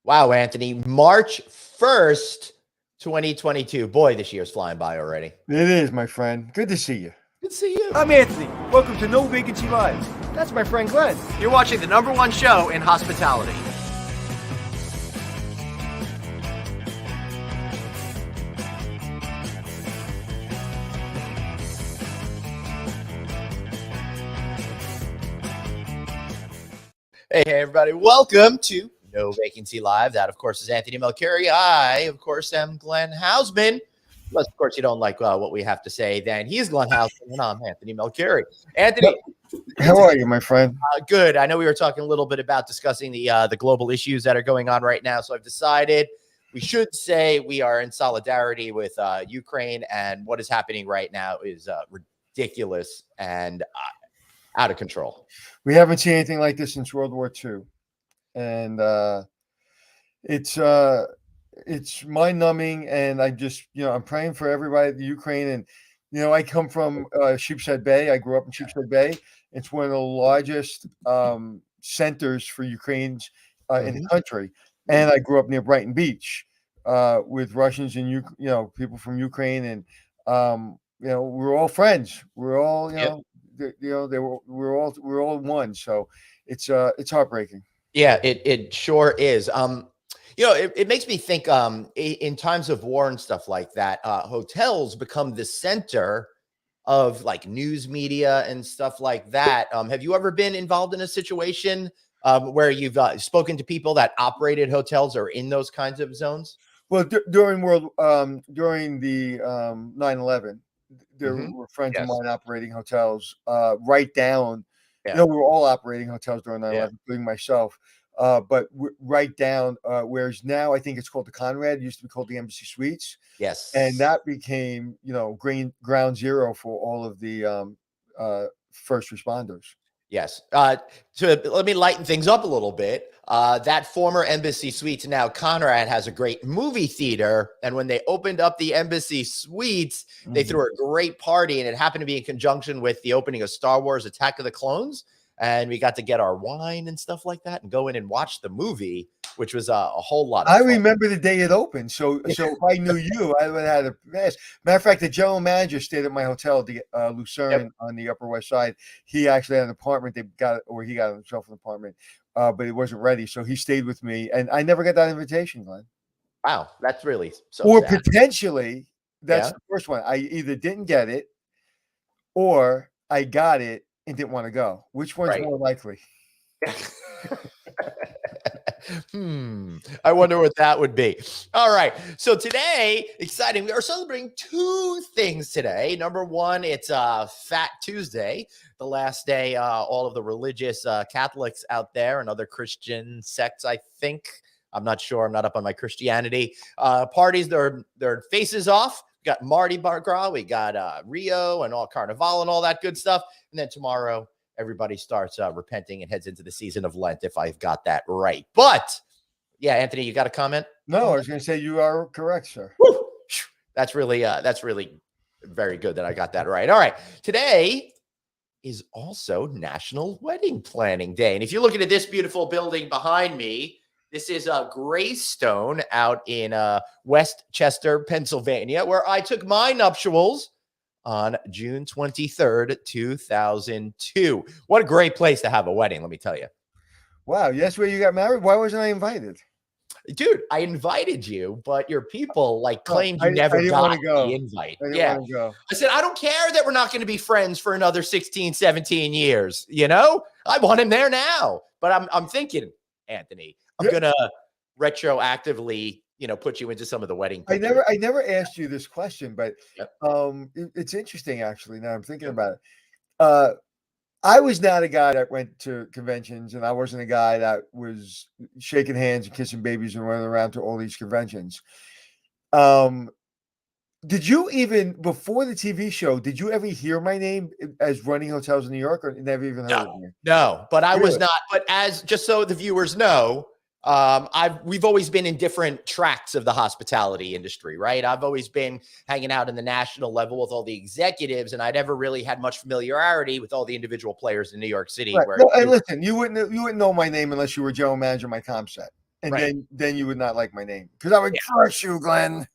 Wow, Anthony, March 1st, 2022. Boy, this year's flying by already. It is, my friend. Good to see you. Good to see you. I'm Anthony. Welcome to No Vacancy Live. That's my friend Glenn. You're watching the #1 show in hospitality. Hey, everybody. Welcome to No Vacancy Live. That, of course, is Anthony Melchiori. I, of course, am Glenn Hausman. Unless, of course, you don't like what we have to say, then he's Glenn Hausman, and I'm Anthony Melchiori. Anthony. How are you, my friend? Good. I know we were talking a little bit about discussing the global issues that are going on right now, so I've decided we should say we are in solidarity with Ukraine, and what is happening right now is ridiculous and out of control. We haven't seen anything like this since World War II, and it's mind-numbing. And I just, I'm praying for everybody in Ukraine. And I come from Sheepshead Bay. I grew up in Sheepshead Bay. It's one of the largest centers for Ukrainians in the country. And I grew up near Brighton Beach with Russians and people from Ukraine, and we're all friends. We're all we're all one. So it's heartbreaking. Yeah, it sure is. It makes me think in times of war and stuff like that, hotels become the center of like news media and stuff like that. Have you ever been involved in a situation where you've spoken to people that operated hotels or in those kinds of zones? Well, during the 9/11, there were friends of mine operating hotels right down. We were all operating hotels during 9/11, including myself. But right down, whereas now I think it's called the Conrad. It used to be called the Embassy Suites. Yes. And that became, ground zero for all of the first responders. Yes. So let me lighten things up a little bit. That former Embassy Suites, now Conrad, has a great movie theater. And when they opened up the Embassy Suites, they threw a great party. And it happened to be in conjunction with the opening of Star Wars Attack of the Clones. And we got to get our wine and stuff like that and go in and watch the movie, which was a whole lot of fun. I remember the day it opened. So if I knew you, I would have had a blast. Matter of fact, the general manager stayed at my hotel, the Lucerne on the Upper West Side. He actually had an apartment. He got himself an apartment, but it wasn't ready. So he stayed with me, and I never got that invitation, Glenn. Wow, that's really so Or sad. Potentially, that's the first one. I either didn't get it, or I got it and didn't want to go. Which one's more likely? I wonder what that would be. All right. So today, exciting. We are celebrating two things today. Number one, it's Fat Tuesday, the last day all of the religious Catholics out there and other Christian sects, I think. I'm not sure. I'm not up on my Christianity. Parties their faces off. We got Mardi Gras. We got Rio and all Carnival and all that good stuff. And then tomorrow, everybody starts repenting and heads into the season of Lent, if I've got that right. But yeah, Anthony, you got a comment? No, I was going to say you are correct, sir. Woo! That's really very good that I got that right. All right. Today is also National Wedding Planning Day. And if you're looking at this beautiful building behind me, this is Greystone out in Westchester, Pennsylvania, where I took my nuptials on June 23rd, 2002. What a great place to have a wedding, let me tell you. Wow, that's where you got married? Why wasn't I invited? Dude, I invited you, but your people claimed you never got the invite. I said, I don't care that we're not going to be friends for another 16, 17 years. I want him there now. But I'm thinking, Anthony, I'm going to retroactively put you into some of the wedding pictures. I never asked you this question, but it's interesting actually. Now I'm thinking about it. I was not a guy that went to conventions, and I wasn't a guy that was shaking hands and kissing babies and running around to all these conventions. Did you even, before the TV show, did you ever hear my name as running hotels in New York, or never even heard of me? No, but I was not. But just so the viewers know, we've always been in different tracks of the hospitality industry, right? I've always been hanging out in the national level with all the executives, and I never really had much familiarity with all the individual players in New York City. Right. And listen, you wouldn't know my name unless you were general manager of my comp set. And Right. then you would not like my name because I would crush you, Glenn.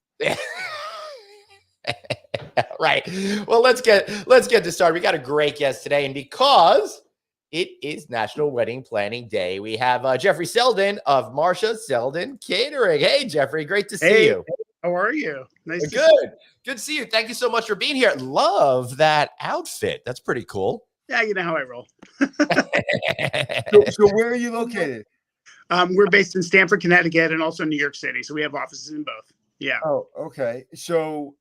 Right. Well, let's get this started. We got a great guest today, and because it is National Wedding Planning Day, we have Jeffrey Selden of Marcia Selden Catering. Hey, Jeffrey, great to see you. How are you? Nice to Good to see you. Thank you so much for being here. Love that outfit. That's pretty cool. Yeah, you know how I roll. So where are you located? We're based in Stamford, Connecticut, and also New York City. So we have offices in both. Yeah. Oh, okay. So,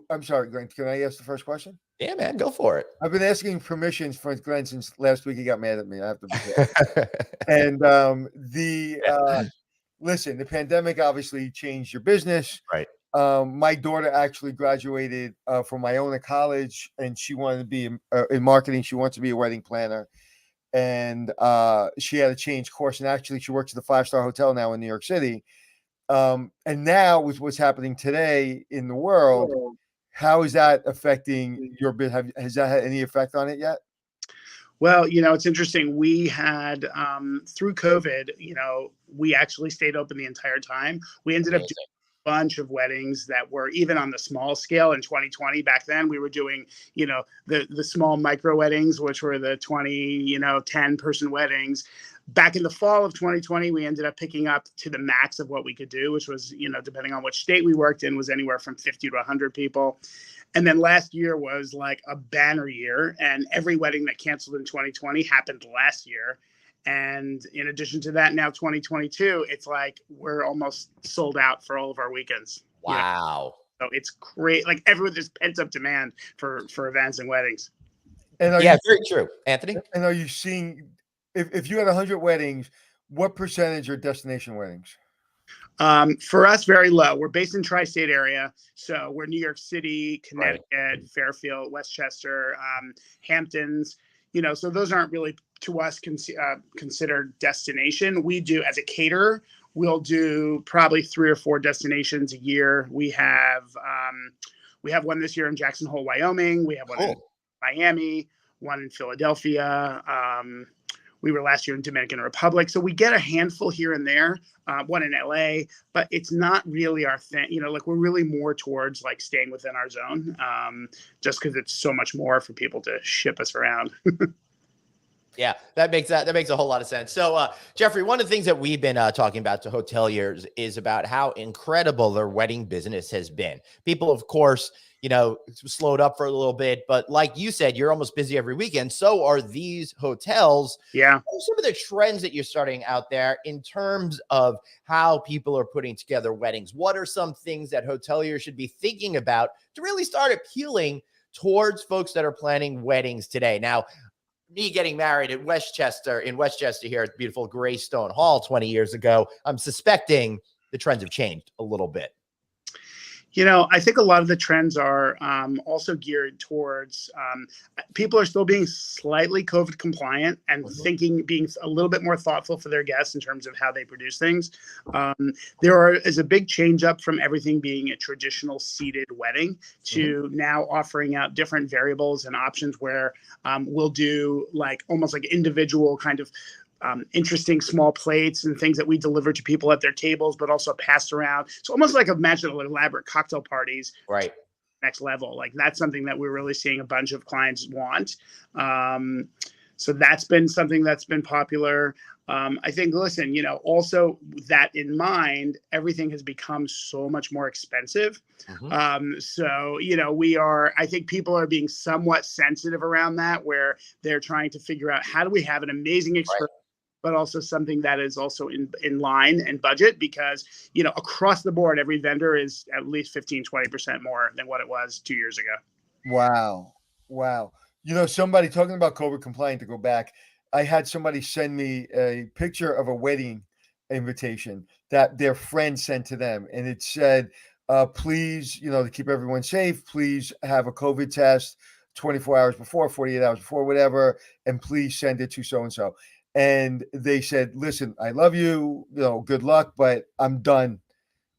I'm sorry, Glenn. Can I ask the first question? Yeah, man, go for it. I've been asking permissions for Glenn since last week. He got mad at me. I have to be And listen, the pandemic obviously changed your business. Right. My daughter actually graduated from Iona College, and she wanted to be in marketing. She wants to be a wedding planner, and she had to change course. And actually, she works at the 5-star hotel now in New York City. And now with what's happening today in the world, how is that affecting your business? Has that had any effect on it yet? Well, it's interesting. We had through COVID, we actually stayed open the entire time. We ended up doing a bunch of weddings that were even on the small scale in 2020. Back then, we were doing, the small micro weddings, which were the 20, 10-person weddings. Back in the fall of 2020, we ended up picking up to the max of what we could do, which was, depending on which state we worked in, was anywhere from 50 to 100 people. And then last year was like a banner year, and every wedding that canceled in 2020 happened last year. And in addition to that, now 2022, it's like we're almost sold out for all of our weekends. Wow. So it's great. Like everyone, there's pent up demand for events and weddings. And very true. Anthony? And are you seeing, if you had 100 weddings, what percentage are destination weddings? For us, very low. We're based in tri-state area. So we're New York City, Connecticut, Fairfield, Westchester, Hamptons, so those aren't really to us considered destination. We do, as a caterer, we'll do probably 3 or 4 destinations a year. We have one this year in Jackson Hole, Wyoming. We have one in Miami, one in Philadelphia. We were last year in Dominican Republic. So we get a handful here and there, one in LA, but it's not really our thing. We're really more towards like staying within our zone, just because it's so much more for people to ship us around. Yeah, that makes a whole lot of sense. So, Jeffrey, one of the things that we've been talking about to hoteliers is about how incredible their wedding business has been. People, of course, slowed up for a little bit, but like you said, you're almost busy every weekend. So are these hotels. Yeah. What are some of the trends that you're starting out there in terms of how people are putting together weddings? What are some things that hoteliers should be thinking about to really start appealing towards folks that are planning weddings today? Now, me getting married in Westchester here at the beautiful Greystone Hall 20 years ago, I'm suspecting the trends have changed a little bit. I think a lot of the trends are also geared towards people are still being slightly COVID compliant and being a little bit more thoughtful for their guests in terms of how they produce things. There is a big change up from everything being a traditional seated wedding to now offering out different variables and options where we'll do almost like individual kind of interesting small plates and things that we deliver to people at their tables, but also passed around. So almost like imagine elaborate cocktail parties, right? Next level. Like that's something that we're really seeing a bunch of clients want. So that's been something that's been popular. I think, listen, also that in mind, everything has become so much more expensive. So, I think people are being somewhat sensitive around that, where they're trying to figure out how do we have an amazing experience, but also something that is also in line and budget, because, across the board, every vendor is at least 15-20% more than what it was 2 years ago. Wow. Somebody talking about COVID compliant, to go back, I had somebody send me a picture of a wedding invitation that their friend sent to them. And it said, please, to keep everyone safe, please have a COVID test 24 hours before, 48 hours before, whatever, and please send it to so-and-so. And they said, listen, I love you, good luck, but I'm done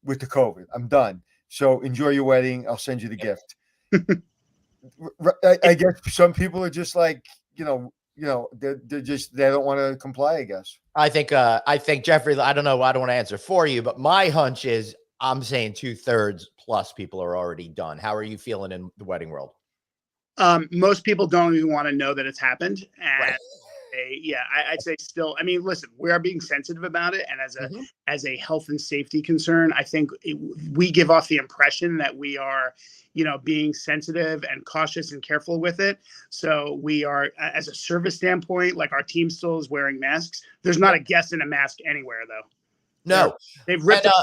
with the COVID. I'm done. So enjoy your wedding. I'll send you the gift. I guess some people are just like, they don't want to comply, I guess. I think Jeffrey, I don't know. I don't want to answer for you, but my hunch is I'm saying 2/3 plus people are already done. How are you feeling in the wedding world? Most people don't even want to know that it's happened. And Right. I'd say still, I mean, listen, we are being sensitive about it. And as a health and safety concern, I think we give off the impression that we are, being sensitive and cautious and careful with it. So we are, as a service standpoint, like our team still is wearing masks. There's not a guest in a mask anywhere, though. No. They've ripped and,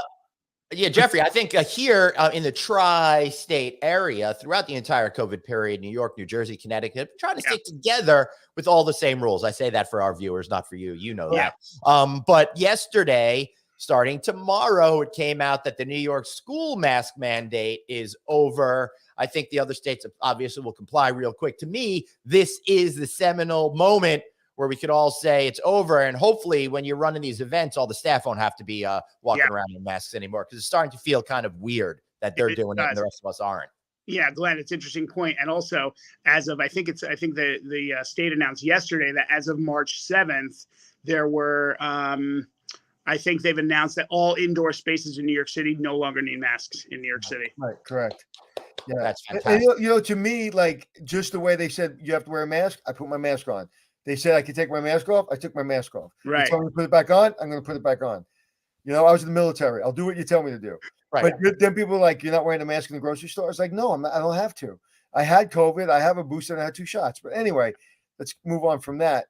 Yeah, Jeffrey, I think here in the tri-state area throughout the entire COVID period, New York, New Jersey, Connecticut, trying to stick together with all the same rules. I say that for our viewers, not for you. You know that. But yesterday, starting tomorrow, it came out that the New York school mask mandate is over. I think the other states obviously will comply real quick. To me, this is the seminal moment where we could all say it's over. And hopefully when you're running these events, all the staff won't have to be walking around in masks anymore, because it's starting to feel kind of weird that they're doing it and the rest of us aren't. Yeah, Glenn, it's an interesting point. And also, as of, I think the state announced yesterday that as of March 7th, there were, I think they've announced that all indoor spaces in New York City no longer need masks in New York City. Right, correct. Yeah, that's fantastic. And, to me, like, just the way they said you have to wear a mask, I put my mask on. They said I could take my mask off. I took my mask off. Right. You tell me to put it back on, I'm going to put it back on. I was in the military. I'll do what you tell me to do. Right. But then people are like, you're not wearing a mask in the grocery store. It's like, no, I'm not, I don't have to. I had COVID. I have a booster and I had 2 shots. But anyway, let's move on from that.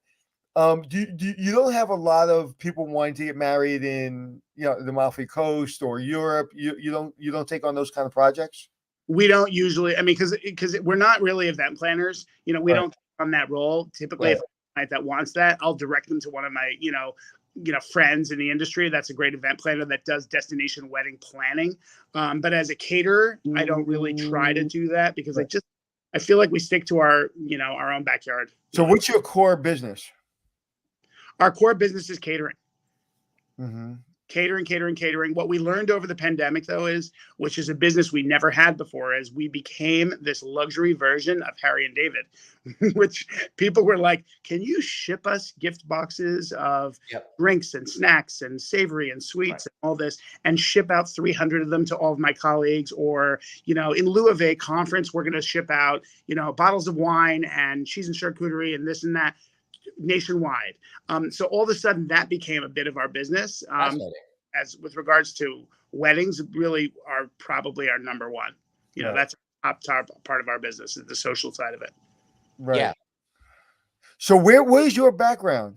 You don't have a lot of people wanting to get married in the Amalfi Coast or Europe. You don't take on those kind of projects. We don't usually. I mean, because we're not really event planners. We don't take on that role. Typically, if that wants that, I'll direct them to one of my friends in the industry that's a great event planner that does destination wedding planning. But as a caterer, I don't really try to do that because I feel like we stick to our own backyard. So what's your core business? Our core business is catering. Mm-hmm. Catering. What we learned over the pandemic, though, which is a business we never had before, is we became this luxury version of Harry and David, which people were like, can you ship us gift boxes of drinks and snacks and savory and sweets and all this, and ship out 300 of them to all of my colleagues? Or, in lieu of a conference, we're going to ship out, bottles of wine and cheese and charcuterie and this and that nationwide. So all of a sudden that became a bit of our business. As with regards to weddings, really are probably our number one. That's top part of our business, is the social side of it. Right. Yeah. So where's your background?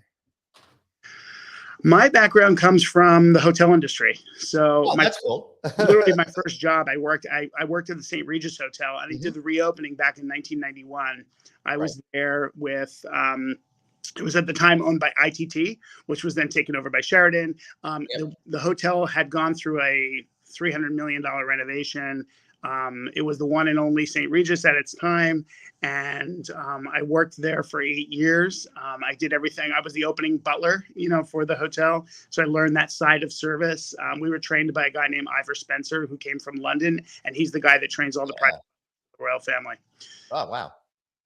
My background comes from the hotel industry. So that's cool. Literally my first job, I worked at the St. Regis Hotel, and I did the reopening back in 1991. I was there with it was at the time owned by ITT, which was then taken over by Sheraton. The hotel had gone through a $300 million renovation. It was the one and only St. Regis at its time. And I worked there for 8 years. I did everything. I was the opening butler, for the hotel. So I learned that side of service. We were trained by a guy named Ivor Spencer, who came from London. And he's the guy that trains all the private royal family. Oh, wow.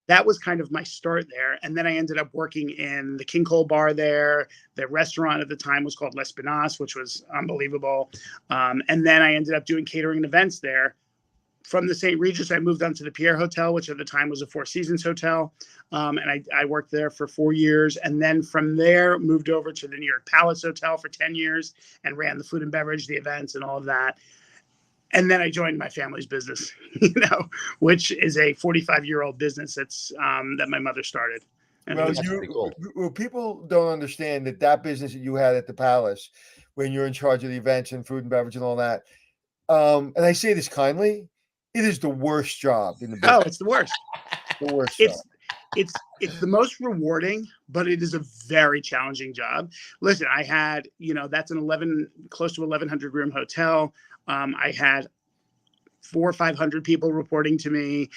That was kind of my start there. And then I ended up working in the King Cole bar there. The restaurant at the time was called L'Espinasse, which was unbelievable. And then I ended up doing catering and events there. From the St. Regis, I moved on to the Pierre Hotel, which at the time was a Four Seasons hotel. And I worked there for 4 years. And then from there, moved over to the New York Palace Hotel for 10 years and ran the food and beverage, the events and all of that. And then I joined my family's business, which is a 45-year-old business that my mother started. And well, people don't understand that business that you had at the Palace, when you're in charge of the events and food and beverage and all that. And I say this kindly, it is the worst job in the business. Oh, it's the worst. The worst job. It's the most rewarding, but it is a very challenging job. Listen, I had, that's close to 1,100 room hotel. I had 400 or 500 people reporting to me.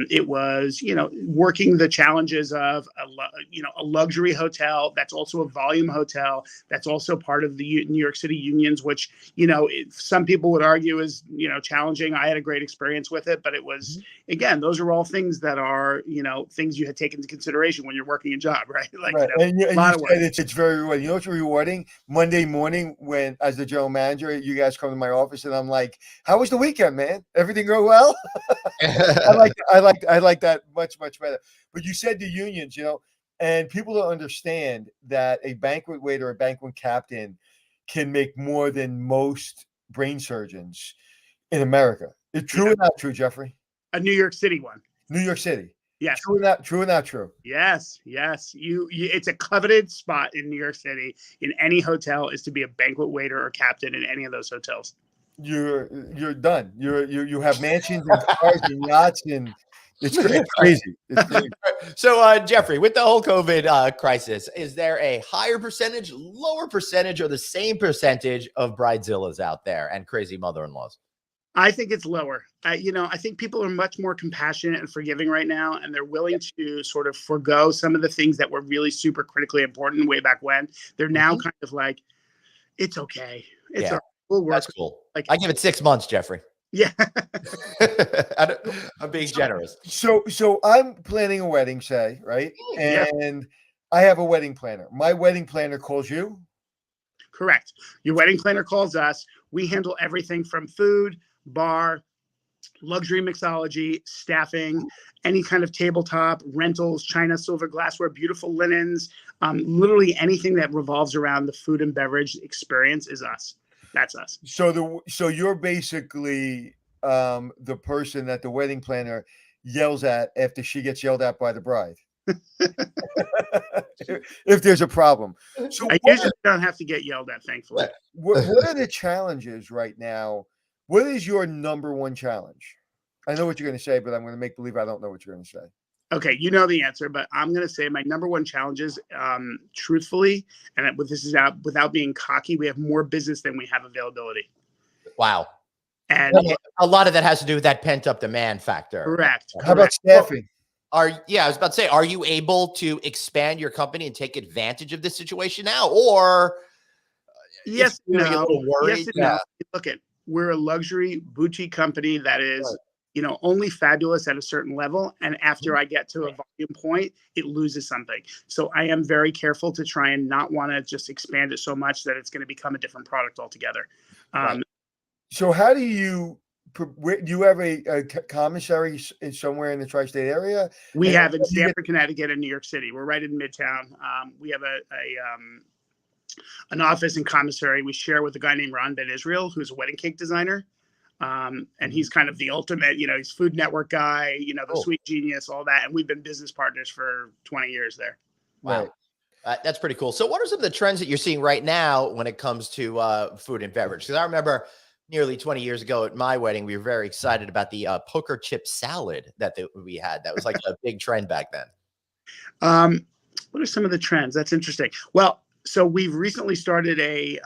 It was, working the challenges of a luxury hotel that's also a volume hotel that's also part of the New York City unions, which, some people would argue is, challenging. I had a great experience with it, but it was, again, those are all things that are, things you had taken into consideration when you're working a job, right? Like, right. And a lot of you work. said it's very rewarding. You know what's rewarding? Monday morning, when as the general manager, you guys come to my office and I'm like, "How was the weekend, man? Everything go well?" I like that much better. But you said the unions, and people don't understand that a banquet waiter, a banquet captain, can make more than most brain surgeons in America. Is true or not true, Jeffrey? A New York City one. New York City. Yes. True or not true? Yes. It's a coveted spot in New York City in any hotel is to be a banquet waiter or captain in any of those hotels. You're done. You have mansions and cars and yachts, and it's crazy. It's crazy. So, Jeffrey, with the whole COVID crisis, is there a higher percentage, lower percentage, or the same percentage of bridezillas out there and crazy mother-in-laws? I think it's lower. I think people are much more compassionate and forgiving right now, and they're willing to sort of forego some of the things that were really super critically important way back when. They're now kind of like, it's okay. It's all right. We'll work. That's cool. Like, I give it 6 months, Jeffrey. Yeah. I'm being generous. So I'm planning a wedding, say, right? And I have a wedding planner. My wedding planner calls you? Correct. Your wedding planner calls us. We handle everything from food, bar, luxury mixology, staffing, any kind of tabletop, rentals, china, silver, glassware, beautiful linens, literally anything that revolves around the food and beverage experience is us. That's us. So you're basically the person that the wedding planner yells at after she gets yelled at by the bride. If there's a problem. So I usually don't have to get yelled at, thankfully. What are the challenges right now? What is your number one challenge? I know what you're going to say, but I'm going to make believe I don't know what you're going to say. Okay, you know the answer, but I'm going to say my number one challenge is, truthfully, and this is out without being cocky, we have more business than we have availability. Wow. And a lot of that has to do with that pent-up demand factor. Correct. How about staffing? I was about to say, are you able to expand your company and take advantage of this situation now? Or yes, a little worried? Yes, no. Look, we're a luxury boutique company that is, only fabulous at a certain level. And after I get to a volume point, it loses something. So I am very careful to try and not want to just expand it so much that it's going to become a different product altogether. So how do you have a commissary somewhere in the tri-state area? We have in Stamford, Connecticut, and New York City. We're right in Midtown. We have an office and commissary we share with a guy named Ron Ben Israel, who's a wedding cake designer. And he's kind of the ultimate, he's Food Network guy, the sweet genius, all that. And we've been business partners for 20 years there. Wow. That's pretty cool. So what are some of the trends that you're seeing right now when it comes to food and beverage? Because I remember nearly 20 years ago at my wedding, we were very excited about the poker chip salad that we had. That was like a big trend back then. What are some of the trends? That's interesting. Well, so we've recently started a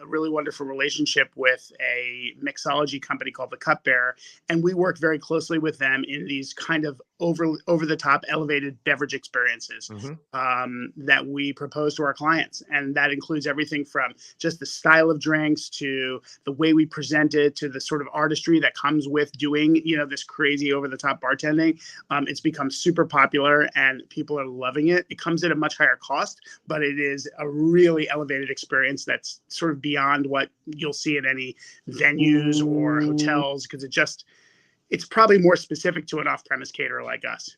really wonderful relationship with a mixology company called The Cupbearer, and we work very closely with them in these kind of over the top elevated beverage experiences that we propose to our clients. And that includes everything from just the style of drinks to the way we present it to the sort of artistry that comes with doing, this crazy over the top bartending. It's become super popular and people are loving it. It comes at a much higher cost, but it is a really elevated experience that's sort of beyond what you'll see in any venues or hotels, because it's probably more specific to an off-premise caterer like us.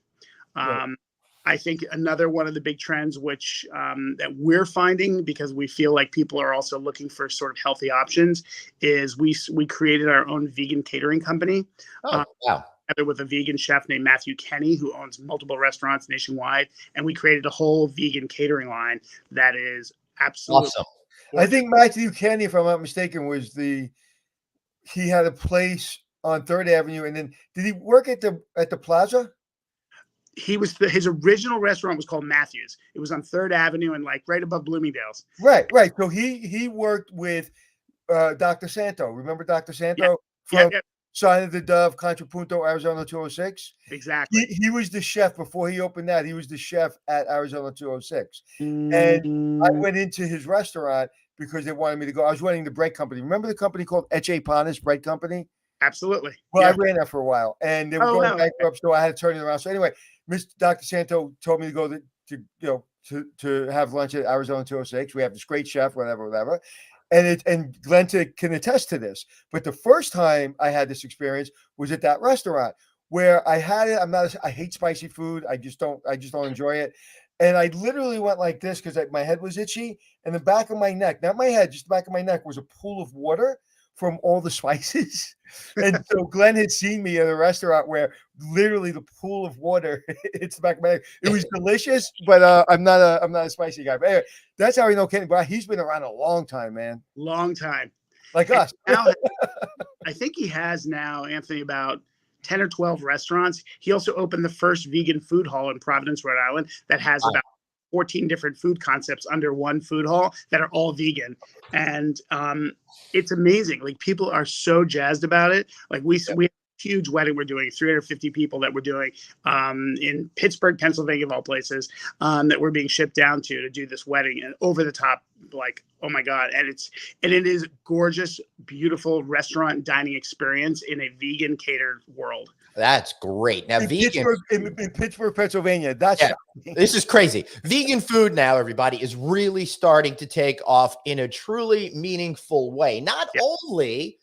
I think another one of the big trends, which that we're finding because we feel like people are also looking for sort of healthy options, is we created our own vegan catering company. Oh, wow. With a vegan chef named Matthew Kenny, who owns multiple restaurants nationwide. And we created a whole vegan catering line that is absolutely awesome. I think Matthew Kenny, if I'm not mistaken, he had a place on 3rd Avenue. And then did he work at the Plaza? He was his original restaurant was called Matthew's. It was on 3rd Avenue and like right above Bloomingdale's. Right. So he worked with Dr. Santo. Remember Dr. Santo? Yeah. Sign of the Dove, Contrapunto, Arizona 206. Exactly. He was the chef before he opened that. He was the chef at Arizona 206. And I went into his restaurant because they wanted me to go. I was running the bread company. Remember the company called Eche Panes Bread Company? Absolutely. Well, Yeah. I ran that for a while, and they were Oh, going wow. bankrupt, so I had to turn it around. So anyway, Dr. Santo told me to go to have lunch at Arizona 206. We have this great chef, whatever. And Glenn can attest to this. But the first time I had this experience was at that restaurant where I had it. I hate spicy food. I just don't enjoy it. And I literally went like this because my head was itchy, and the back of my neck, not my head, just the back of my neck, was a pool of water from all the spices. And so Glenn had seen me at a restaurant where literally the pool of water hits the back of my neck. It was delicious, but I'm not a spicy guy. But anyway, that's how I know Kenny. But he's been around a long time, man. Long time. Like us. Now, I think he has now, Anthony, about 10 or 12 restaurants. He also opened the first vegan food hall in Providence, Rhode Island, that has about 14 different food concepts under one food hall that are all vegan. And it's amazing. Like, people are so jazzed about it. Like, we have a huge wedding we're doing, 350 people that we're doing in Pittsburgh, Pennsylvania, of all places, that we're being shipped down to do this wedding, and over the top, like, oh my God. And it is gorgeous, beautiful restaurant dining experience in a vegan catered world. That's great. Now, vegan in Pittsburgh, Pennsylvania. That's this is crazy. Vegan food now, everybody, is really starting to take off in a truly meaningful way. Not only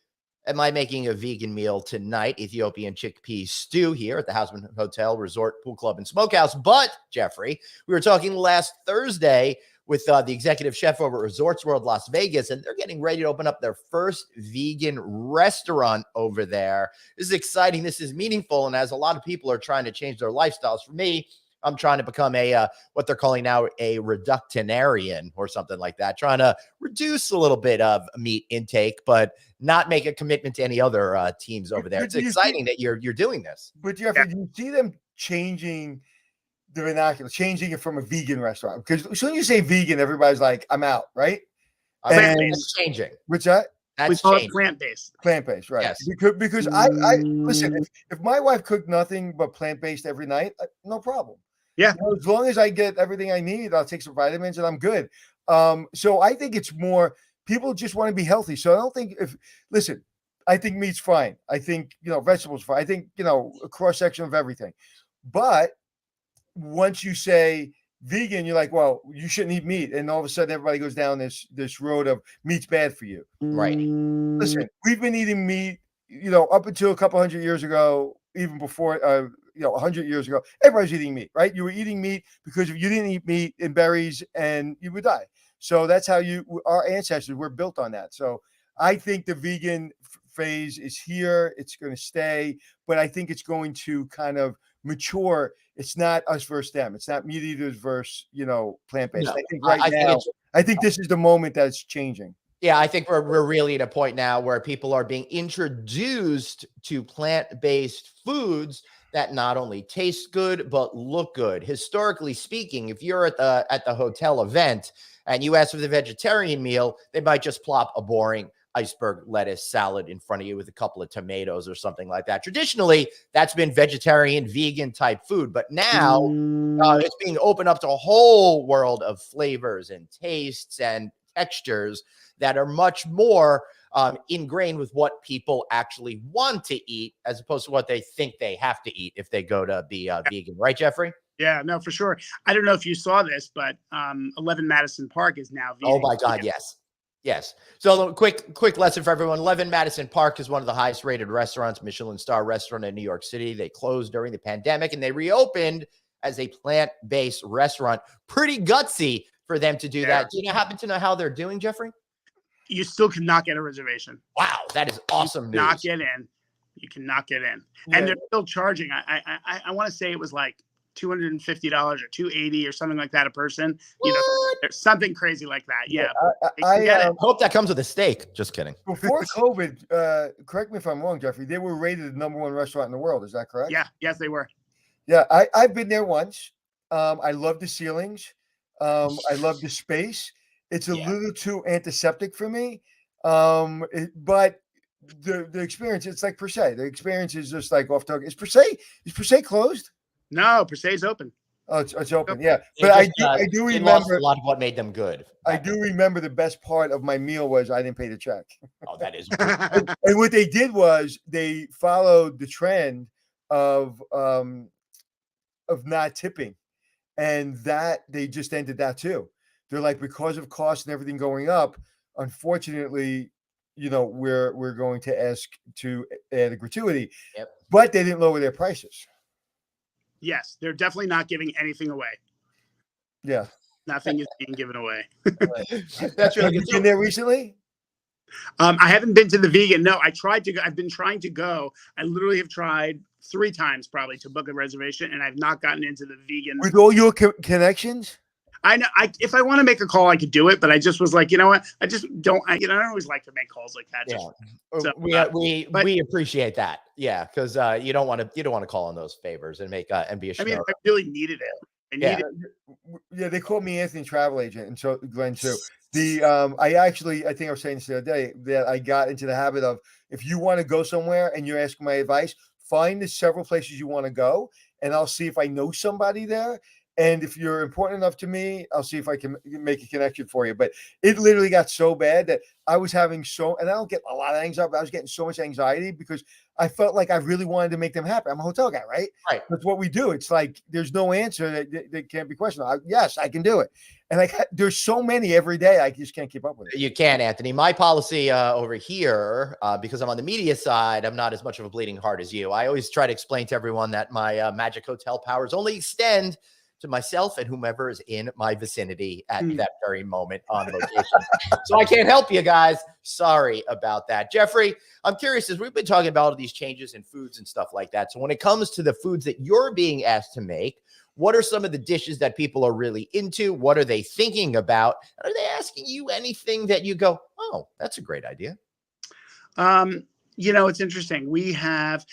am I making a vegan meal tonight, Ethiopian chickpea stew here at the Houseman Hotel, Resort, Pool Club, and Smokehouse, but Jeffrey, we were talking last Thursday with the executive chef over at Resorts World Las Vegas, and they're getting ready to open up their first vegan restaurant over there. This is exciting. This is meaningful. And as a lot of people are trying to change their lifestyles, for me, I'm trying to become what they're calling now a reductarian or something like that, trying to reduce a little bit of meat intake, but not make a commitment to any other teams over there. It's exciting that you're doing this. But Jeffrey, do you see them changing the vernacular, changing it from a vegan restaurant? Because as soon as you say vegan, everybody's like, I'm out, right? It's changing. What's that? We call it plant-based. Plant-based, right? Yes. Because I listen. If my wife cooked nothing but plant-based every night, no problem. Yeah. As long as I get everything I need, I'll take some vitamins and I'm good. So I think it's more people just want to be healthy. So I don't think I think meat's fine. I think, vegetables fine. I think, a cross section of everything. But once you say vegan, you're like, well, you shouldn't eat meat. And all of a sudden everybody goes down this road of meat's bad for you. Right. Listen, we've been eating meat, up until a couple hundred years ago, even before, 100 years ago, everybody's eating meat, right? You were eating meat because if you didn't eat meat and berries, and you would die. So that's how our ancestors were built on that. So I think the vegan phase is here. It's going to stay, but I think it's going to kind of mature. It's not us versus them. It's not meat eaters versus, plant-based. No, I think this is the moment that it's changing. Yeah, I think we're really at a point now where people are being introduced to plant-based foods that not only taste good but look good. Historically speaking, if you're at the hotel event and you ask for the vegetarian meal, they might just plop a boring iceberg lettuce salad in front of you with a couple of tomatoes or something like that. Traditionally, that's been vegetarian, vegan type food, but now it's being opened up to a whole world of flavors and tastes and textures that are much more ingrained with what people actually want to eat as opposed to what they think they have to eat if they go to be vegan. Right, Jeffrey? Yeah, no, for sure. I don't know if you saw this, but 11 Madison Park is now vegan. Oh my God, yes. Yes. So quick lesson for everyone. 11 Madison Park is one of the highest rated restaurants, Michelin star restaurant in New York City. They closed during the pandemic and they reopened as a plant-based restaurant. Pretty gutsy for them to do that. Do you happen to know how they're doing, Jeffrey? You still cannot get a reservation. Wow, that is awesome news. You cannot get in. And they're still charging. I want to say it was like $250 or $280 or something like that a person. There's something crazy like that. Yeah. I hope that comes with a steak. Just kidding. Before COVID, correct me if I'm wrong, Jeffrey, they were rated the #1 restaurant in the world. Is that correct? Yeah. Yes, they were. Yeah. I've been there once. I love the ceilings. I love the space. It's a little too antiseptic for me. But the experience, it's like per se. The experience is just like off target. Is per se closed? No, per se is open. Oh, it's open. Yeah, They but I just, do they lost remember a lot of what made them good. I do remember the best part of my meal was I didn't pay the check. Oh, that is And what they did was they followed the trend of not tipping, and that they just ended that too. They're like, because of cost and everything going up, unfortunately, we're going to ask to add a gratuity. Yep. But they didn't lower their prices. Yes, they're definitely not giving anything away. Yeah. Nothing is being given away. That's really Have you good. been there recently? I haven't been to the vegan. No, I tried to go. I've been trying to go. I literally have tried 3 times probably to book a reservation, and I've not gotten into the vegan. With all your connections? I know. If I want to make a call, I could do it, but I just was like, you know what? I just don't. I don't always like to make calls like that. Yeah, we appreciate that. Yeah, because you don't want to call on those favors and make and be a. I mean, I really needed it. Yeah, they called me Anthony Travel Agent, and so Glenn too. I think I was saying this the other day that I got into the habit of, if you want to go somewhere and you're asking my advice, find the several places you want to go, and I'll see if I know somebody there. And if you're important enough to me, I'll see if I can make a connection for you. But it literally got so bad that I was having and I don't get a lot of anxiety, but I was getting so much anxiety because I felt like I really wanted to make them happy. I'm a hotel guy, right? Right. That's what we do. It's like, there's no answer that can't be questioned. Yes, I can do it. And there's so many every day, I just can't keep up with it. You can, Anthony. My policy over here, because I'm on the media side, I'm not as much of a bleeding heart as you. I always try to explain to everyone that my magic hotel powers only extend to myself and whomever is in my vicinity at that very moment on location. So I can't help you guys. Sorry about that. Jeffrey, I'm curious, as we've been talking about all these changes in foods and stuff like that. So when it comes to the foods that you're being asked to make, what are some of the dishes that people are really into? What are they thinking about? Are they asking you anything that you go, oh, that's a great idea? It's interesting. We have,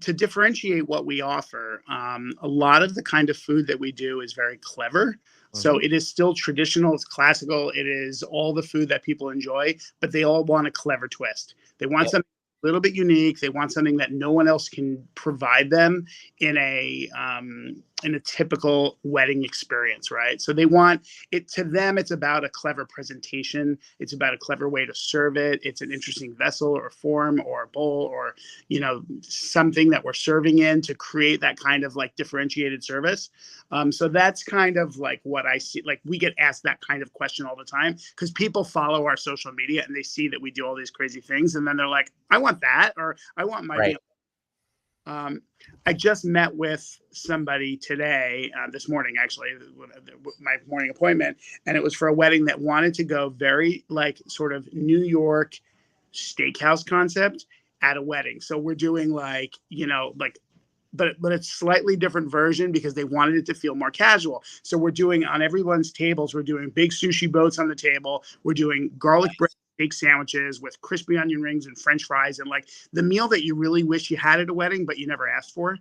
to differentiate what we offer, a lot of the kind of food that we do is very clever. Mm-hmm. So it is still traditional, it's classical, it is all the food that people enjoy, but they all want a clever twist. They want something a little bit unique. They want something that no one else can provide them in a typical wedding experience, right? So they want it. To them, it's about a clever presentation. It's about a clever way to serve it. It's an interesting vessel or form or a bowl or, something that we're serving in to create that kind of like differentiated service. So that's kind of like what I see. Like, we get asked that kind of question all the time because people follow our social media and they see that we do all these crazy things. And then they're like, I want that, or I want my meal. I just met with somebody today, this morning, actually, my morning appointment, and it was for a wedding that wanted to go very like sort of New York steakhouse concept at a wedding. So we're doing but it's slightly different version because they wanted it to feel more casual. So we're doing on everyone's tables, we're doing big sushi boats on the table. We're doing garlic bread steak sandwiches with crispy onion rings and French fries, and like the meal that you really wish you had at a wedding, but you never asked for.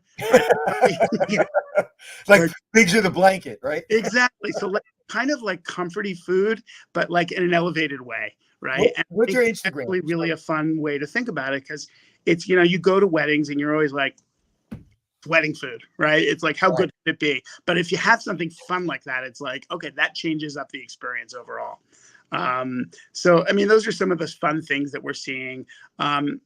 Like pigs in the blanket, right? Exactly. So kind of like comforty food, but like in an elevated way, right? What's your Instagram? Actually really a fun way to think about it, because it's, you go to weddings and you're always like, wedding food, right? It's like, how good could it be? But if you have something fun like that, it's like, okay, that changes up the experience overall. So, I mean, those are some of the fun things that we're seeing. But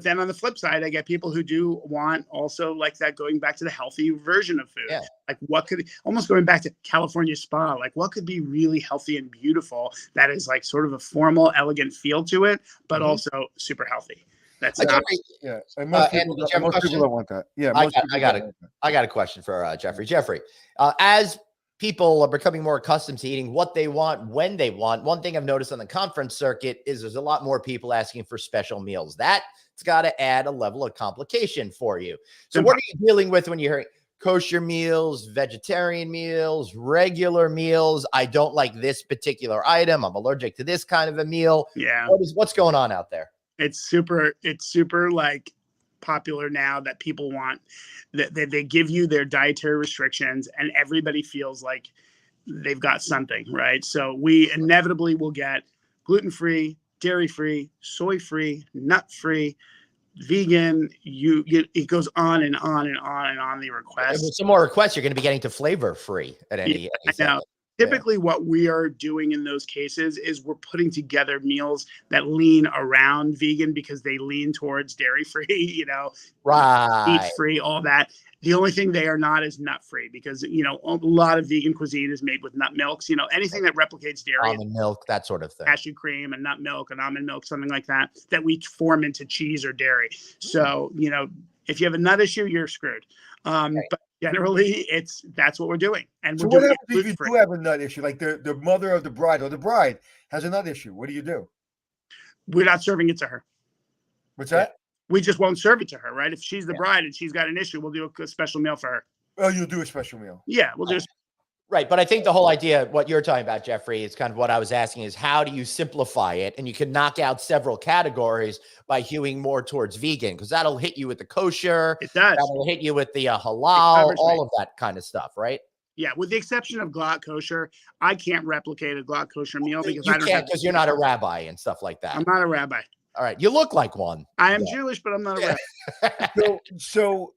then on the flip side, I get people who do want also like that, going back to the healthy version of food. Yeah. Like what could, almost going back to California spa, like what could be really healthy and beautiful that is like sort of a formal, elegant feel to it, but also super healthy. That's not, yeah. And most people don't want that. Yeah. I got a question for Jeffrey. Jeffrey, as people are becoming more accustomed to eating what they want when they want, one thing I've noticed on the conference circuit is there's a lot more people asking for special meals. That's got to add a level of complication for you. So what are you dealing with when you're hearing kosher meals, vegetarian meals, regular meals? I don't like this particular item. I'm allergic to this kind of a meal. Yeah. What's going on out there? It's super like popular now that people want that they give you their dietary restrictions and everybody feels like they've got something, right? So we inevitably will get gluten-free, dairy-free, soy-free, nut-free, vegan. It goes on and on and on and on the And requests. with some more requests, you're going to be getting to flavor free at any I know. second. Typically, what we are doing in those cases is we're putting together meals that lean around vegan because they lean towards dairy-free, Right. meat-free, all that. The only thing they are not is nut-free because, a lot of vegan cuisine is made with nut milks. Anything that replicates dairy, Almond milk, that sort of thing. cashew cream and nut milk and almond milk, something like that we form into cheese or dairy. So, if you have a nut issue, you're screwed. But generally, that's what we're doing. And So we're what doing happens if you do have a nut issue, like the mother of the bride or the bride has a nut issue? What do you do? We're not serving it to her. What's that? We just won't serve it to her, right? If she's the bride and she's got an issue, we'll do a special meal for her. Oh, you'll do a special meal. Yeah, we'll do. Right. But I think the whole idea, what you're talking about, Jeffrey, is kind of what I was asking is how do you simplify it? And you can knock out several categories by hewing more towards vegan, because that'll hit you with the kosher. It does. That'll hit you with the halal, all of that kind of stuff, right? Yeah, with the exception of glot kosher, I can't replicate a glot kosher meal because you can't, because you're not a rabbi and stuff like that. I'm not a rabbi. All right. You look like one. I am Jewish, but I'm not a rabbi. So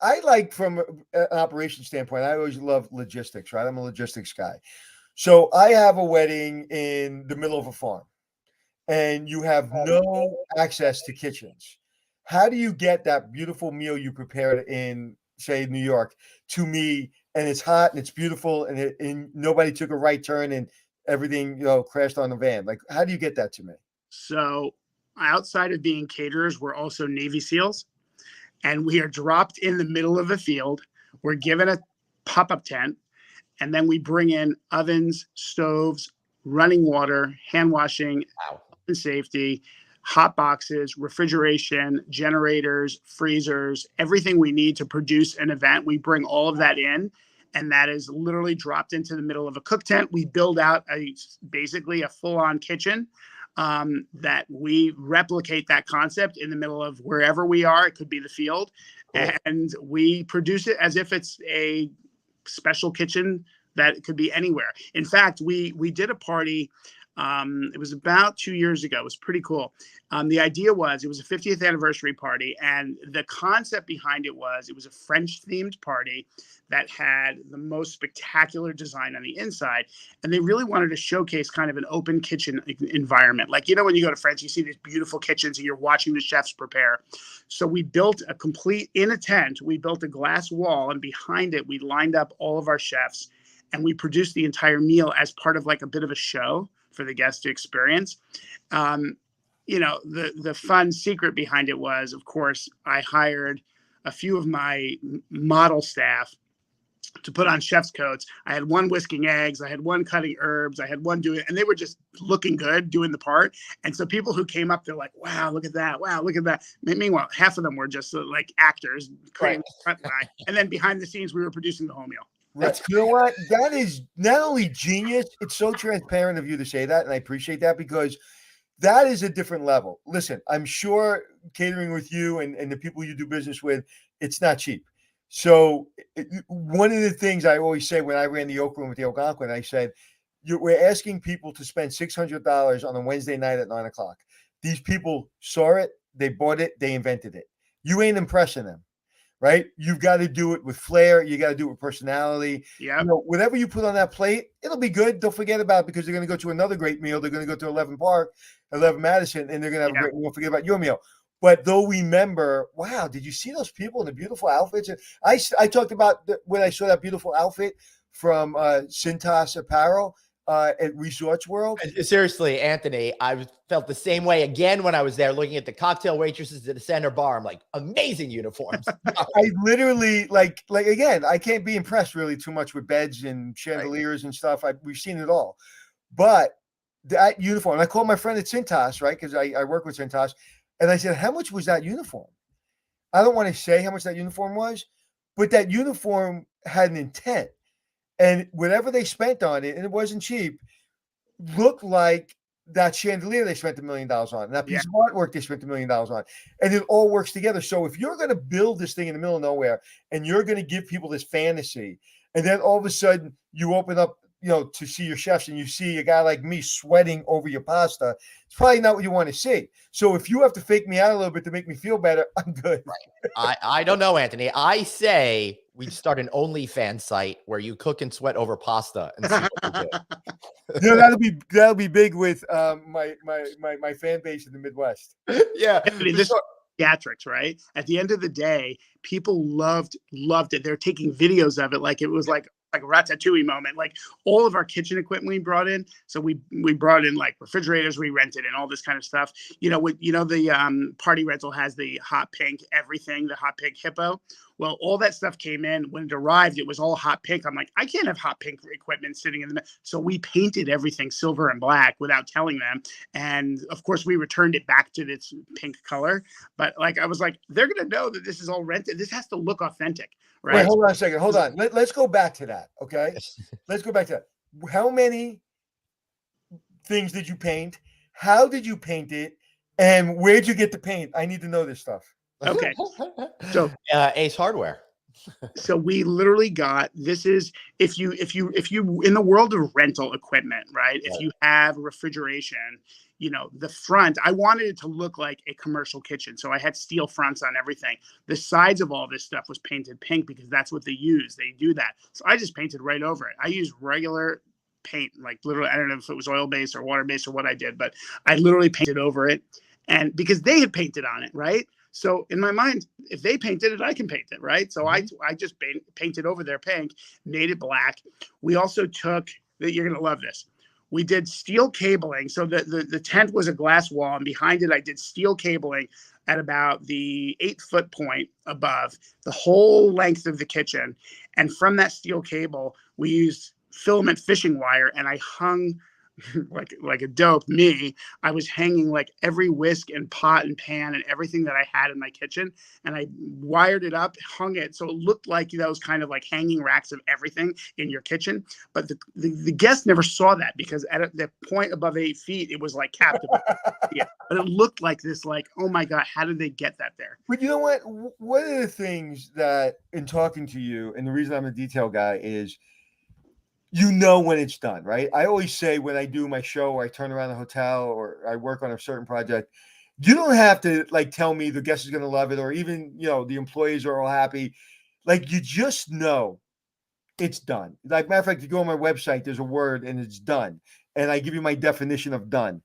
I like, from an operation standpoint, I always love logistics, right? I'm a logistics guy. So I have a wedding in the middle of a farm and you have no access to kitchens. How do you get that beautiful meal you prepared in, say, New York to me, and it's hot and it's beautiful and nobody took a right turn and everything, crashed on the van? Like, how do you get that to me? So outside of being caterers, we're also Navy SEALs. And we are dropped in the middle of a field. We're given a pop-up tent, and then we bring in ovens, stoves, running water, hand washing, and safety, hot boxes, refrigeration, generators, freezers, everything we need to produce an event. We bring all of that in, and that is literally dropped into the middle of a cook tent. We build out basically a full-on kitchen. That we replicate that concept in the middle of wherever we are. It could be the field. Cool. And we produce it as if it's a special kitchen that could be anywhere. In fact, we did a party. It was about 2 years ago. It was pretty cool. The idea was it was a 50th anniversary party. And the concept behind it was a French themed party that had the most spectacular design on the inside. And they really wanted to showcase kind of an open kitchen environment. Like, when you go to France, you see these beautiful kitchens and you're watching the chefs prepare. So we built in a tent, we built a glass wall, and behind it, we lined up all of our chefs and we produced the entire meal as part of like a bit of a show for the guests to experience. The fun secret behind it was, of course, I hired a few of my model staff to put on chef's coats. I had one whisking eggs. I had one cutting herbs. I had one doing, and they were just looking good, doing the part. And so people who came up, they're like, wow, look at that. Wow, look at that. Meanwhile, half of them were just like actors, creating the front line. And then behind the scenes, we were producing the whole meal. Right. You know what? That is not only genius, it's so transparent of you to say that. And I appreciate that, because that is a different level. Listen, I'm sure catering with you and the people you do business with, it's not cheap. So one of the things I always say when I ran the Oak Room with the Algonquin, I said, we're asking people to spend $600 on a Wednesday night at 9:00. These people saw it, they bought it, they invented it. You ain't impressing them, right? You've got to do it with flair. You got to do it with personality. Yeah. Whatever you put on that plate, it'll be good. Don't forget about it, because they're going to go to another great meal. They're going to go to 11 Madison, and they're going to have a great meal. Don't forget about your meal. But they'll remember, wow, did you see those people in the beautiful outfits? And I talked about when I saw that beautiful outfit from Cintas Apparel at Resorts World. Seriously, Anthony, I felt the same way again when I was there looking at the cocktail waitresses at the center bar. I'm like, amazing uniforms. I literally, like again, I can't be impressed really too much with beds and chandeliers and stuff. We've seen it all. But that uniform, and I called my friend at Cintas, right, because I work with Cintas. And I said, how much was that uniform? I don't want to say how much that uniform was, but that uniform had an intent. And whatever they spent on it, and it wasn't cheap, looked like that chandelier they spent $1 million on, and that piece of artwork they spent $1 million on. And it all works together. So if you're going to build this thing in the middle of nowhere, and you're going to give people this fantasy, and then all of a sudden you open up to see your chefs and you see a guy like me sweating over your pasta, it's probably not what you want to see. So if you have to fake me out a little bit to make me feel better, I'm good. I don't know, Anthony. I say we start an OnlyFans site where you cook and sweat over pasta and see what we do. That'll be big with my fan base in the Midwest. Yeah. Anthony, this theatrics, right? At the end of the day, people loved it. They're taking videos of it like it was like a Ratatouille moment. Like all of our kitchen equipment we brought in. So we brought in like refrigerators we rented and all this kind of stuff. The party rental has the hot pink everything, the hot pink hippo. Well, all that stuff came in. When it arrived, it was all hot pink. I'm like, I can't have hot pink equipment sitting in the. So we painted everything silver and black without telling them. And of course, we returned it back to its pink color. But like, I was like, they're going to know that this is all rented. This has to look authentic, right? Wait, hold on a second. Hold on. Let's go back to that. Okay. Let's go back to that. How many things did you paint? How did you paint it? And where'd you get the paint? I need to know this stuff. Okay. So Ace Hardware. So we literally got, this is, if you in the world of rental equipment, right? If you have refrigeration, the front, I wanted it to look like a commercial kitchen. So I had steel fronts on everything. The sides of all this stuff was painted pink because that's what they use. They do that. So I just painted right over it. I used regular paint, like literally, I don't know if it was oil-based or water-based or what I did, but I literally painted over it. And because they had painted on it, right? So in my mind, if they painted it, I can paint it, right? So I just painted over their pink, made it black. We also took, you're going to love this. We did steel cabling. So the tent was a glass wall, and behind it, I did steel cabling at about the 8-foot point above the whole length of the kitchen. And from that steel cable, we used filament fishing wire, and I hung like a dope I was hanging like every whisk and pot and pan and everything that I had in my kitchen, and I wired it up, hung it so it looked like those kind of like hanging racks of everything in your kitchen. But the guests never saw that because at the point above 8 feet, it was like captivating. Yeah, but it looked like this, like, oh my God, how did they get that there? But you know what? One of the things that in talking to you, and the reason I'm a detail guy is, when it's done, right? I always say when I do my show or I turn around a hotel or I work on a certain project, you don't have to like tell me the guest is going to love it or even, the employees are all happy. Like you just know it's done. Like matter of fact, you go on my website, there's a word and it's done. And I give you my definition of done.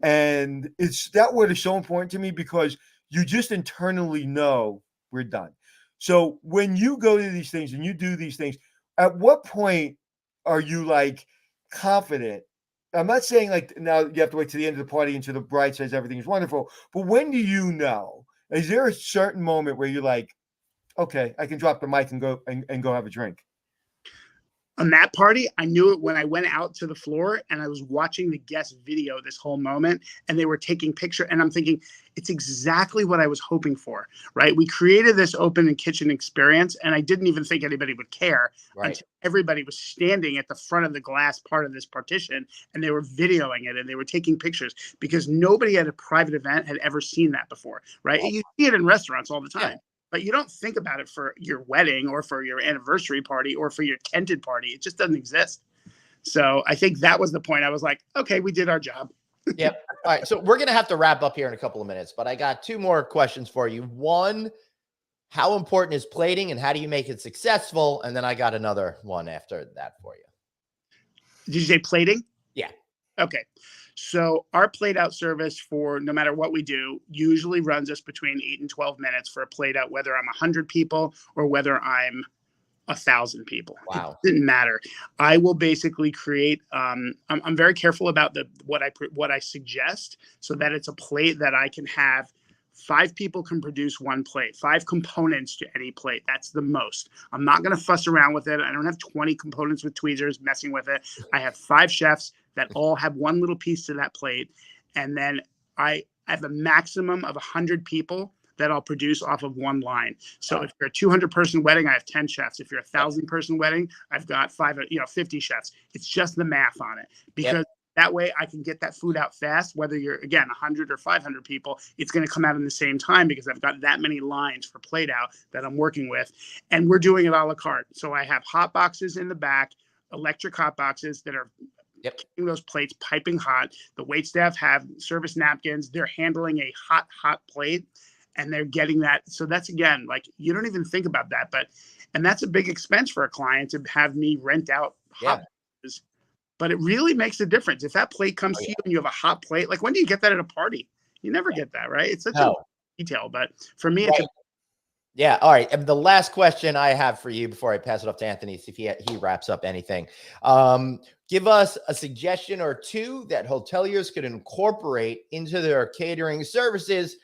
And that word is so important to me because you just internally know we're done. So when you go to these things and you do these things, at what point are you like confident? I'm not saying like now you have to wait to the end of the party until the bride says everything is wonderful, but when do you know? Is there a certain moment where you're like, okay, I can drop the mic and go have a drink? On that party, I knew it when I went out to the floor and I was watching the guests video this whole moment and they were taking picture, and I'm thinking it's exactly what I was hoping for, right? We created this open and kitchen experience and I didn't even think anybody would care until everybody was standing at the front of the glass part of this partition and they were videoing it and they were taking pictures because nobody at a private event had ever seen that before, right? You see it in restaurants all the time. But you don't think about it for your wedding or for your anniversary party or for your tented party. It just doesn't exist. So I think that was the point. I was like, okay, we did our job. Yep. All right. So we're going to have to wrap up here in a couple of minutes, but I got 2 more questions for you. One, how important is plating and how do you make it successful? And then I got another one after that for you. Did you say plating? Yeah. Okay. So our plate out service for no matter what we do usually runs us between 8 and 12 minutes for a plate out, whether I'm 100 people or whether I'm 1,000 people. Wow. It didn't matter. I will basically create, I'm very careful about what I suggest so that it's a plate that I can have. 5 people can produce 1 plate, 5 components to any plate. That's the most. I'm not going to fuss around with it. I don't have 20 components with tweezers messing with it. I have 5 chefs that all have 1 little piece to that plate. And then I have a maximum of 100 people that I'll produce off of 1 line. So if you're a 200-person wedding, I have 10 chefs. If you're a 1,000-person wedding, I've got 50 chefs. It's just the math on it because that way I can get that food out fast, whether you're, again, 100 or 500 people, it's going to come out in the same time because I've got that many lines for plate out that I'm working with. And we're doing it a la carte. So I have hot boxes in the back, electric hot boxes that are Yep. keeping those plates piping hot. The wait staff have service napkins. They're handling a hot plate, and they're getting that. So that's, again, like, you don't even think about that, and that's a big expense for a client to have me rent out hot boxes. But it really makes a difference. If that plate comes to you and you have a hot plate, like, when do you get that at a party? You never get that, right? It's such a detail, but for me, it's yeah. All right. And the last question I have for you before I pass it off to Anthony, see if he wraps up anything. Give us a suggestion or two that hoteliers could incorporate into their catering services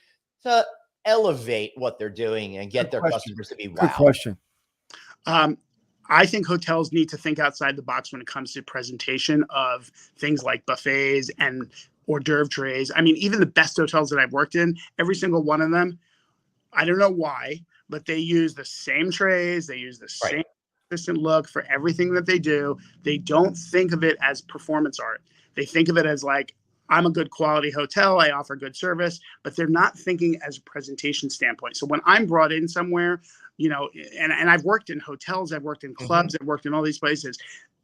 to elevate what they're doing and get their customers to be wow. Good question. I think hotels need to think outside the box when it comes to presentation of things like buffets and hors d'oeuvre trays. I mean, even the best hotels that I've worked in, every single one of them, I don't know why, but they use the same trays. They use the same consistent look for everything that they do. They don't think of it as performance art. They think of it as like, I'm a good quality hotel, I offer good service, but they're not thinking as a presentation standpoint. So when I'm brought in somewhere, you know, and I've worked in hotels, I've worked in clubs, I've worked in all these places.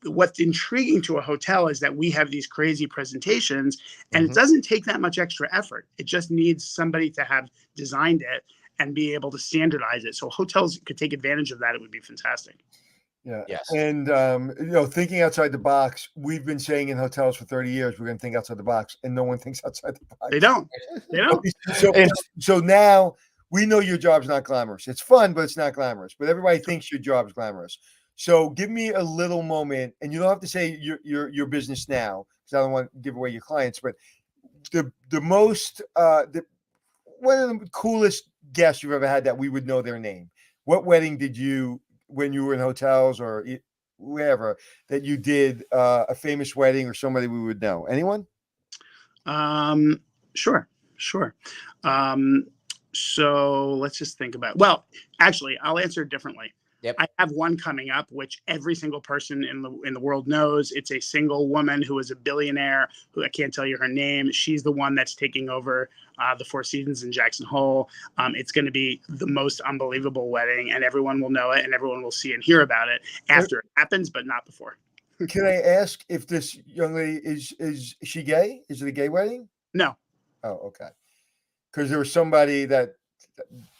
What's intriguing to a hotel is that we have these crazy presentations, and it doesn't take that much extra effort. It just needs somebody to have designed it and be able to standardize it. So hotels could take advantage of that. It would be fantastic. Yeah. Yes. And, you know, thinking outside the box, we've been saying in hotels for 30 years, we're going to think outside the box, and no one thinks outside the box. They don't. They don't. So now we know your job's not glamorous. It's fun, but it's not glamorous. But everybody thinks your job's glamorous. So give me a little moment, and you don't have to say your business now, because I don't want to give away your clients, but the most, one of the coolest guests you've ever had that we would know their name. What wedding did you, when you were in hotels or wherever, that you did a famous wedding or somebody we would know? Anyone? Sure. So let's just think about, well, actually, I'll answer it differently. Yep. I have one coming up, which every single person in the world knows. It's a single woman who is a billionaire, who I can't tell you her name. She's the one that's taking over the Four Seasons in Jackson Hole. It's going to be the most unbelievable wedding, and everyone will know it, and everyone will see and hear about it after it happens, but not before. Can I ask if this young lady is she gay? Is it a gay wedding? No. Oh, okay. Because there was somebody that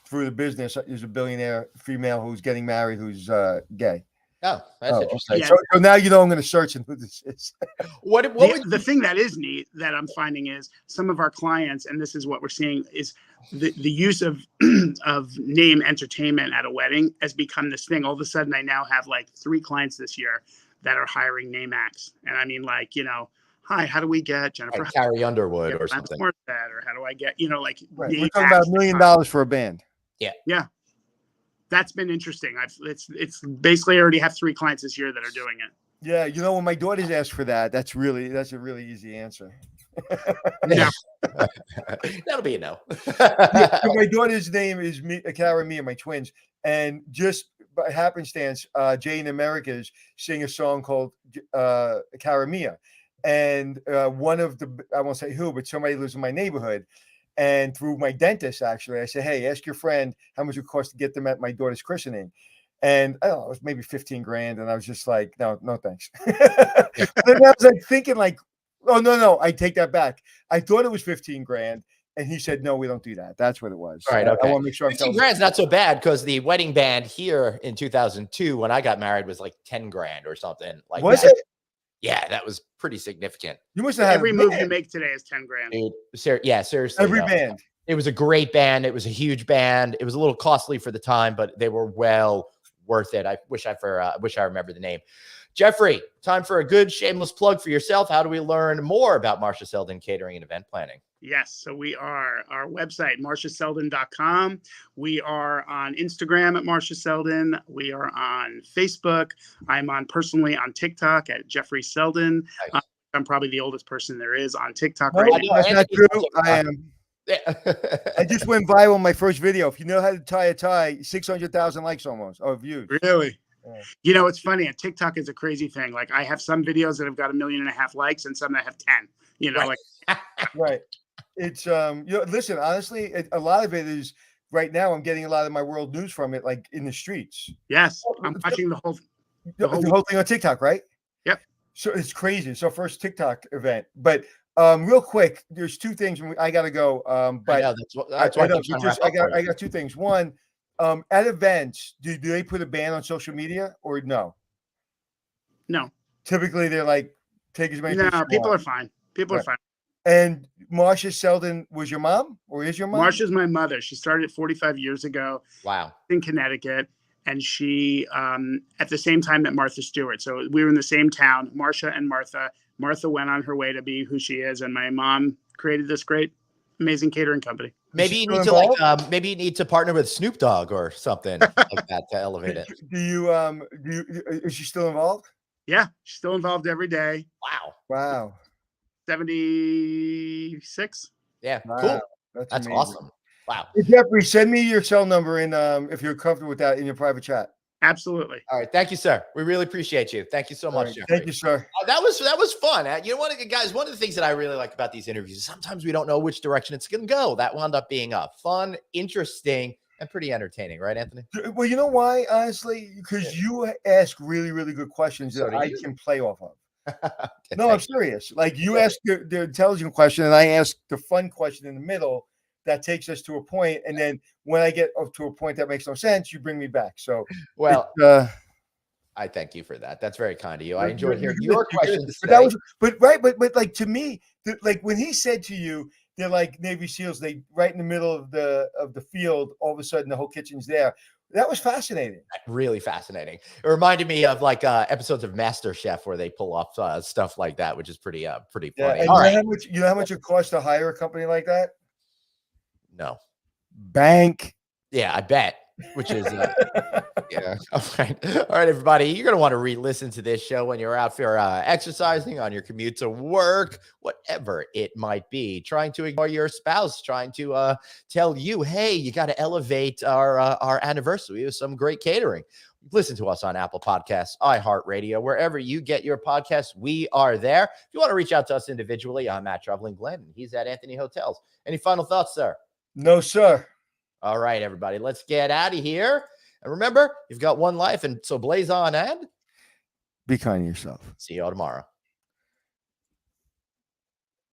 through the business is a billionaire female who's getting married who's gay. Oh, that's interesting. Okay. Yeah. So now you know I'm going to search and who this is. The thing that is neat that I'm finding is some of our clients, and this is what we're seeing, is the use of name entertainment at a wedding has become this thing. All of a sudden, I now have like 3 clients this year that are hiring name acts, and I mean, like, you know, hi, how do we get Jennifer Carrie Underwood or something? Or how do I get, you know, like, we're talking about $1 million for a band. Yeah. That's been interesting. It's basically I already have 3 clients this year that are doing it. Yeah, you know, when my daughters ask for that, that's a really easy answer. Yeah. That'll be a no. My daughter's name is Cara and Mia, my twins, and just by happenstance, Jay in Americas sing a song called Cara Mia, and one of the, I won't say who, but somebody lives in my neighborhood. And through my dentist, actually, I said, hey, ask your friend how much it costs to get them at my daughter's christening. And I don't know, it was maybe 15 grand. And I was just like, no, thanks. And then I was like thinking like, oh, no, I take that back. I thought it was 15 grand. And he said, no, we don't do that. That's what it was. All right. Okay. I want to make sure 15 grand's not so bad, because the wedding band here in 2002, when I got married, was like 10 grand or something. Like, was it? Yeah, that was pretty significant. You must have had every move you make today is 10 grand. Dude, seriously. Every band. It was a great band. It was a huge band. It was a little costly for the time, but they were well worth it. I wish I remember the name. Jeffrey, time for a good shameless plug for yourself. How do we learn more about Marcia Selden Catering and Event Planning? Yes. So we are, our website, marciaselden.com. We are on Instagram at Marcia Selden. We are on Facebook. I'm personally on TikTok at Jeffrey Selden. Nice. I'm probably the oldest person there is on TikTok right now. That's not true. I am. I just went viral in my first video. If you know how to tie a tie, 600,000 likes almost, or views. Really? Yeah. You know, it's funny. TikTok is a crazy thing. Like, I have some videos that have got 1.5 million likes and some that have 10. You know, right. Right. It's listen, honestly, a lot of it is right now. I'm getting a lot of my world news from it, like in the streets. Yes, I'm watching the whole thing on TikTok, right? So it's crazy. It's our first TikTok event. But real quick, there's two things. I got to go. I But know that's why I know, keep trying to just, wrap up for I you. got two things. One, at events, do they put a ban on social media or no? No, Typically, they're like, take as many. no, pictures as you people want. are fine. People are Right. fine. And Marcia Selden was your mom or is your mom? Marcia's my mother. She started 45 years ago Wow. in Connecticut, and she at the same time that Martha Stewart. So we were in the same town, Marcia and Martha. Martha went on her way to be who she is, and my mom created this great, amazing catering company. Maybe you still need to involved? maybe you need to partner with Snoop Dogg or something like that to elevate it. Do you is she still involved? Yeah, she's still involved every day. Wow. Wow. 76. Yeah. Wow. Cool. That's That's amazing. awesome. Wow. Hey, Jeffrey, send me your cell number in if you're comfortable with that in your private chat. Absolutely. All right. Thank you, sir. We really appreciate you. Thank you so much, Right. Jeffrey. Thank you, sir. That was fun. You know, guys, one of the things that I really like about these interviews is sometimes we don't know which direction it's going to go. That wound up being fun, interesting, and pretty entertaining, right, Anthony? Well, you know why, honestly? Because you ask really, really good questions So that do I you. can play off of. Okay, No, I'm serious. Like you ask the intelligent question, and I ask the fun question in the middle that takes us to a point. And then when I get up to a point that makes no sense, you bring me back. So, well, it's, I thank you for that. That's very kind of you. I you're enjoyed hearing good, your you're good. questions But that today. was, but right, but like to me, like when he said to you, they're like Navy SEALs. They right in the middle of the field. All of a sudden, the whole kitchen's there. That was fascinating. Really fascinating. It reminded me of like episodes of MasterChef where they pull off stuff like that, which is pretty funny. Yeah, and All you right. know how much it costs to hire a company like that? No. Bank. Yeah, I bet. Which is yeah. All right. All right, everybody. You're going to want to re-listen to this show when you're out for exercising, on your commute to work, whatever it might be. Trying to ignore your spouse, trying to tell you, hey, you got to elevate our anniversary with some great catering. Listen to us on Apple Podcasts, iHeartRadio, wherever you get your podcasts. We are there. If you want to reach out to us individually, I'm at Traveling Glenn. He's at Anthony Hotels. Any final thoughts, sir? No, sir. All right, everybody. Let's get out of here. And remember, you've got one life, and so blaze on and Be kind to yourself. see you all tomorrow.